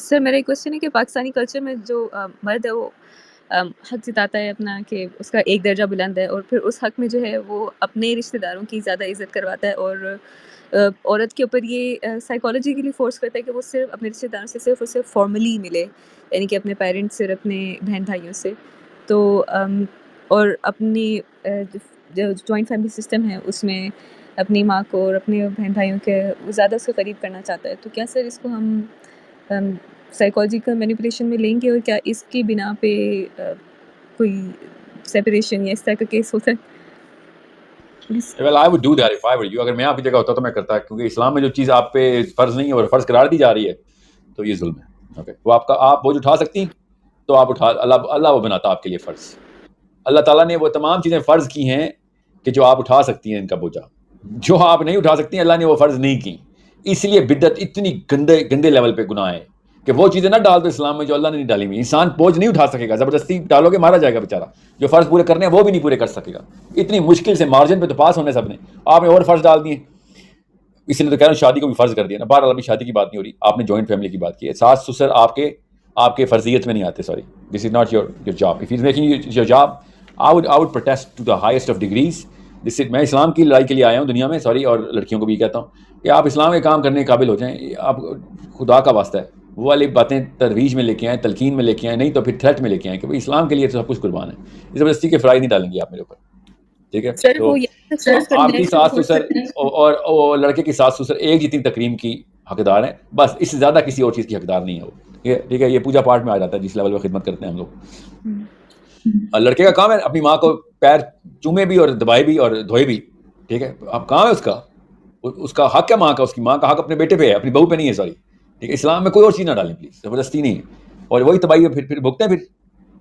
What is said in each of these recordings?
سر میرا ایک کوشچن ہے کہ پاکستانی کلچر میں جو مرد ہے وہ حق جتاتا ہے اپنا کہ اس کا ایک درجہ بلند ہے، اور پھر اس حق میں جو ہے وہ اپنے رشتہ داروں کی زیادہ عزت کرواتا ہے، اور عورت کے اوپر یہ سائیکالوجیکلی فورس کرتا ہے کہ وہ صرف اپنے رشتہ داروں سے صرف اور صرف فارملی ملے، یعنی کہ اپنے پیرنٹس سے اور اپنے بہن بھائیوں سے. تو اور اپنی جو جوائنٹ فیملی سسٹم ہے اس میں اپنی ماں کو اور اپنے بہن بھائیوں کے زیادہ اس کو قریب کرنا چاہتا ہے. تو کیا سر اس کو ہم سائیکالوجیکل مینیپولیشن میں لیں گے، اور کیا اس کی بنا پہ کوئی سیپریشن یا اس طرح کا کیس ہوتا ہے؟ Well, I would do that if I were you. اگر میں آپ کی جگہ ہوتا تو میں کرتا، کیونکہ اسلام میں جو چیز آپ پہ فرض نہیں ہے اور فرض قرار دی جا رہی ہے تو یہ ظلم ہے. اوکے، وہ آپ بوجھ اٹھا سکتی تو آپ اٹھا، اللہ وہ بناتا آپ کے لیے فرض. اللہ تعالیٰ نے وہ تمام چیزیں فرض کی ہیں کہ جو آپ اٹھا سکتی ہیں ان کا بوجھا، جو آپ نہیں اٹھا سکتی ہیں اللہ نے وہ فرض نہیں کی. اس لیے بدعت اتنی گندے لیول پہ گناہ ہے کہ وہ چیزیں نہ ڈال دو اسلام میں جو اللہ نے نہیں ڈالی ہوئی. انسان بوجھ نہیں اٹھا سکے گا، زبردستی ڈالو گے مارا جائے گا بیچارہ. جو فرض پورے کرنے ہیں وہ بھی نہیں پورے کر سکے گا. اتنی مشکل سے مارجن پہ تو پاس ہونے سب نے، آپ نے اور فرض ڈال دیے. اس لیے تو کہہ رہا ہوں شادی کو بھی فرض کر دیا نا. بہرحال ابھی شادی کی بات نہیں ہو رہی، آپ نے جوائنٹ فیملی کی بات کی ہے. ساس سسر آپ کے فرضیت میں نہیں آتے. Sorry, this is not your job. If is making your job I would protest to the highest of degrees. میں اسلام کی لڑائی کے لیے آیا ہوں دنیا میں، سوری، اور لڑکیوں کو بھی کہتا ہوں کہ آپ اسلام کے کام کرنے کے قابل ہو جائیں. آپ خدا کا واسطہ ہے وہ والی باتیں ترویج میں لے کے آئیں، تلقین میں لے کے آئیں، نہیں تو پھر تھریٹ میں لے کے آئیں کہ بھائی اسلام کے لیے تو سب کچھ قربان ہے. زبردستی کے فرائض نہیں ڈالیں گے آپ میرے اوپر، ٹھیک ہے؟ تو آپ کی ساس سسر اور لڑکے کی ساس سسر ایک جتنی تکریم کی حقدار ہیں، بس اس سے زیادہ کسی اور چیز کی حقدار نہیں ہے وہ. ٹھیک ہے، یہ پوجا پاٹ میں آ جاتا ہے جس لیول پہ خدمت کرتے ہیں ہم لوگ. لڑکے کا کام ہے اپنی ماں کو پیر چومے بھی اور دبائے بھی اور دھوئے بھی، ٹھیک ہے؟ اب کام ہے اس کا حق ہے ماں کا، اس کی ماں کا حق اپنے بیٹے پہ ہے، اپنی بہو پہ نہیں ہے. سوری، ٹھیک ہے؟ اسلام میں کوئی اور چیز نہ ڈالیں پلیز، زبردستی نہیں ہے. اور وہی تباہی پھر بھگتے ہیں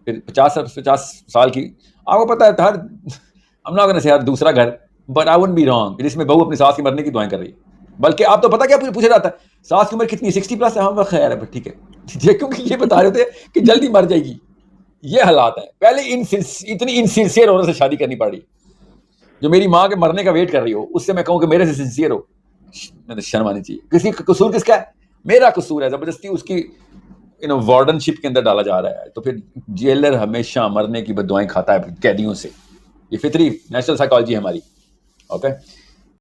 پھر 50 سال کی. آپ کو پتہ ہے ہر ہم نہ کرنا سے دوسرا گھر، but I wouldn't be wrong جس میں بہو اپنی ساس کے مرنے کی دعائیں کر رہی ہے. بلکہ آپ تو پتہ کیا پوچھا جاتا ہے ساس کی عمر کتنی، 60+ ہے؟ ہم خیر ہے، ٹھیک ہے، کیونکہ یہ بتا رہے تھے کہ جلدی مر جائے گی. یہ حالات ہیں. پہلے اتنی انسنسیئر عورت سے شادی کرنی پڑ رہی جو میری ماں کے مرنے کا ویٹ کر رہی ہو. اس سے میں کہوں کہ میرے سے سنسیئر ہو، میں تو شرم آنی چاہیے. کسی قصور کس کا ہے؟ میرا قصور ہے. زبردستی اس کی وارڈن شپ کے اندر ڈالا جا رہا ہے. تو پھر جیلر ہمیشہ مرنے کی بد دعائیں کھاتا ہے قیدیوں سے. یہ فطری نیچرل سائیکالوجی ہے ہماری. اوکے.